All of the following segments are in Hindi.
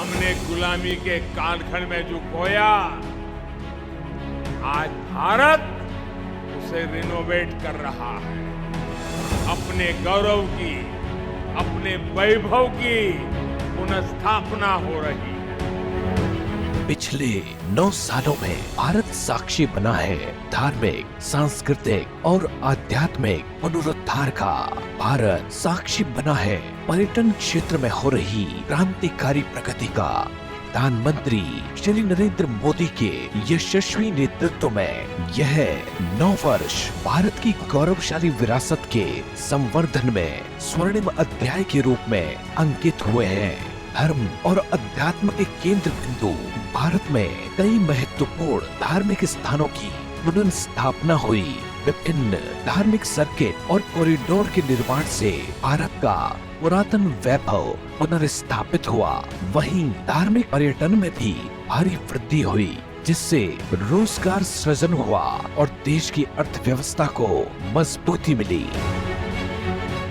हमने गुलामी के कालखंड में जो खोया, आज भारत उसे रिनोवेट कर रहा है। अपने गौरव की, अपने वैभव की पुनर्स्थापना हो रही है। पिछले 9 सालों में भारत साक्षी बना है धार्मिक, सांस्कृतिक और आध्यात्मिक पुनरुद्धार का। भारत साक्षी बना है पर्यटन क्षेत्र में हो रही क्रांतिकारी प्रगति का। प्रधानमंत्री श्री नरेंद्र मोदी के यशस्वी नेतृत्व में यह 9 वर्ष भारत की गौरवशाली विरासत के संवर्धन में स्वर्णिम अध्याय के रूप में अंकित हुए हैं। धर्म और अध्यात्म के केंद्र बिंदु भारत में कई महत्वपूर्ण धार्मिक स्थानों की पुनर्स्थापना हुई। विभिन्न धार्मिक सर्किट और कॉरिडोर के निर्माण से भारत का पुरातन वैभव पुनर्स्थापित हुआ। वहीं धार्मिक पर्यटन में भी भारी वृद्धि हुई, जिससे रोजगार सृजन हुआ और देश की अर्थव्यवस्था को मजबूती मिली।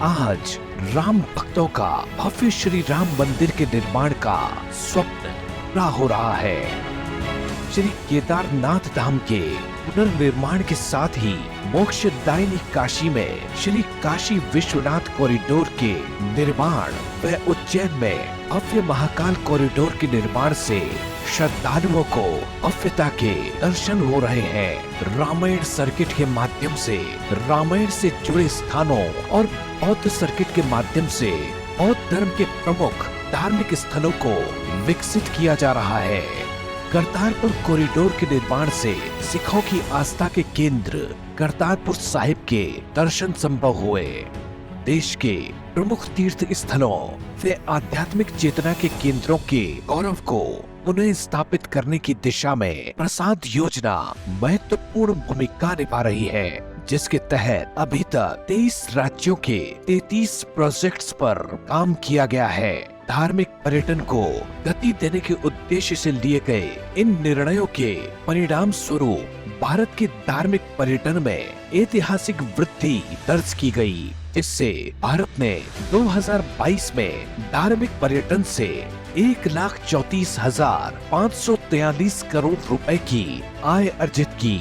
आज राम भक्तों का भव्य श्री राम मंदिर के निर्माण का स्वप्न पूरा हो रहा है। श्री केदारनाथ धाम के पुनर्निर्माण के साथ ही मोक्षदायिनी काशी में श्री काशी विश्वनाथ कॉरिडोर के निर्माण व उज्जैन में भव्य महाकाल कॉरिडोर के निर्माण से श्रद्धालुओं को भव्यता के दर्शन हो रहे हैं। रामायण सर्किट के माध्यम से रामायण से जुड़े स्थानों और बौद्ध सर्किट के माध्यम से बौद्ध धर्म के प्रमुख धार्मिक स्थलों को विकसित किया जा रहा है। करतारपुर कॉरिडोर के निर्माण से सिखों की आस्था के केंद्र करतारपुर साहिब के दर्शन संभव हुए। देश के प्रमुख तीर्थ स्थलों व आध्यात्मिक चेतना के केंद्रों के गौरव को पुनः स्थापित करने की दिशा में प्रसाद योजना महत्वपूर्ण भूमिका निभा रही है, जिसके तहत अभी तक 23 राज्यों के 33 प्रोजेक्ट्स पर काम किया गया है। धार्मिक पर्यटन को गति देने के उद्देश्य से लिए गए इन निर्णयों के परिणाम स्वरूप भारत के धार्मिक पर्यटन में ऐतिहासिक वृद्धि दर्ज की गई। इससे भारत ने 2022 में धार्मिक पर्यटन से 1,34,543 करोड़ रुपए की आय अर्जित की।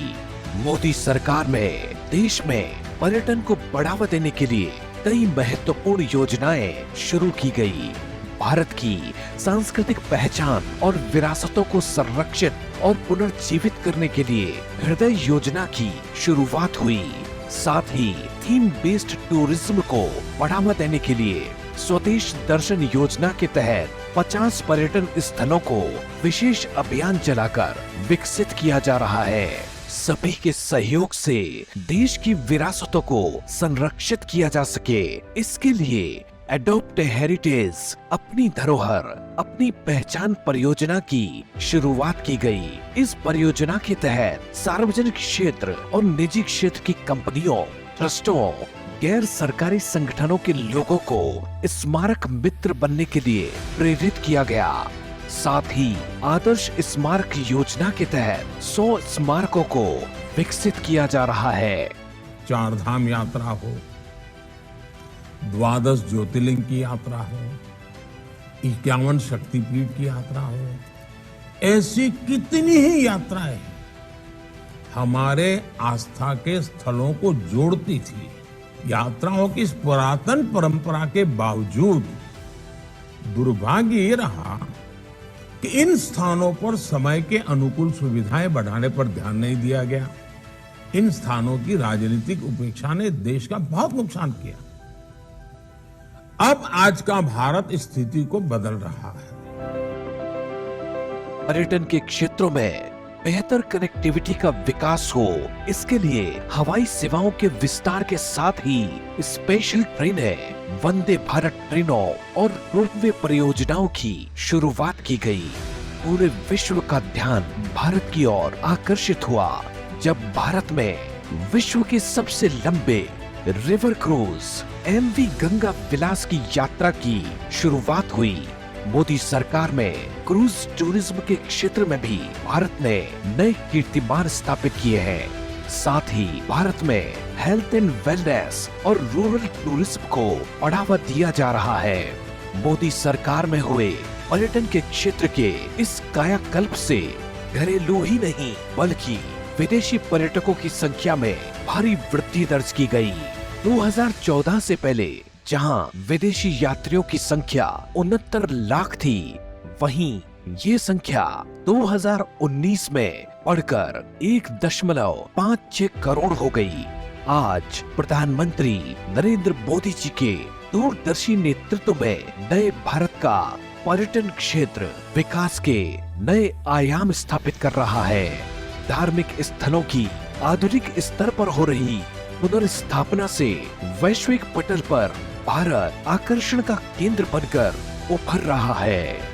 मोदी सरकार में देश में पर्यटन को बढ़ावा देने के लिए कई महत्वपूर्ण योजनाएं शुरू की गई। भारत की सांस्कृतिक पहचान और विरासतों को संरक्षित और पुनर्जीवित करने के लिए हृदय योजना की शुरुआत हुई। साथ ही थीम बेस्ड टूरिज्म को बढ़ावा देने के लिए स्वदेश दर्शन योजना के तहत 50 पर्यटन स्थलों को विशेष अभियान चलाकर विकसित किया जा रहा है। सभी के सहयोग से देश की विरासतों को संरक्षित किया जा सके, इसके लिए एडॉप्ट हेरिटेज अपनी धरोहर अपनी पहचान परियोजना की शुरुआत की गई। इस परियोजना के तहत सार्वजनिक क्षेत्र और निजी क्षेत्र की कंपनियों, ट्रस्टों, गैर सरकारी संगठनों के लोगों को स्मारक मित्र बनने के लिए प्रेरित किया गया। साथ ही आदर्श स्मारक योजना के तहत 100 स्मारकों को विकसित किया जा रहा है। 4 धाम यात्रा हो, 12 ज्योतिर्लिंग की यात्रा हो, 51 शक्तिपीठ की यात्रा हो, ऐसी कितनी ही यात्राएं हमारे आस्था के स्थलों को जोड़ती थी। यात्राओं की इस पुरातन परंपरा के बावजूद दुर्भाग्य ये रहा कि इन स्थानों पर समय के अनुकूल सुविधाएं बढ़ाने पर ध्यान नहीं दिया गया। इन स्थानों की राजनीतिक उपेक्षा ने देश का बहुत नुकसान किया। अब आज का भारत इस स्थिति को बदल रहा है। पर्यटन के क्षेत्रों में बेहतर कनेक्टिविटी का विकास हो, इसके लिए हवाई सेवाओं के विस्तार के साथ ही स्पेशल ट्रेनें, वंदे भारत ट्रेनों और रोपवे परियोजनाओं की शुरुआत की गई। पूरे विश्व का ध्यान भारत की ओर आकर्षित हुआ जब भारत में विश्व के सबसे लंबे रिवर क्रूज MV गंगा विलास की यात्रा की शुरुआत हुई। मोदी सरकार में क्रूज टूरिज्म के क्षेत्र में भी भारत ने नए कीर्तिमान स्थापित किए हैं। साथ ही भारत में हेल्थ एंड वेलनेस और रूरल टूरिज्म को बढ़ावा दिया जा रहा है। मोदी सरकार में हुए पर्यटन के क्षेत्र के इस कायाकल्प से घरेलू ही नहीं बल्कि विदेशी पर्यटकों की संख्या में भारी वृद्धि दर्ज की गई। 2014 से पहले जहां विदेशी यात्रियों की संख्या 69 लाख थी, वहीं ये संख्या 2019 में बढ़कर 1.56 करोड़ हो गई। आज प्रधानमंत्री नरेंद्र मोदी जी के दूरदर्शी नेतृत्व में नए भारत का पर्यटन क्षेत्र विकास के नए आयाम स्थापित कर रहा है। धार्मिक स्थलों की आधुनिक स्तर पर हो रही पुनर्स्थापना से वैश्विक पटल पर भारत आकर्षण का केंद्र बनकर उभर रहा है।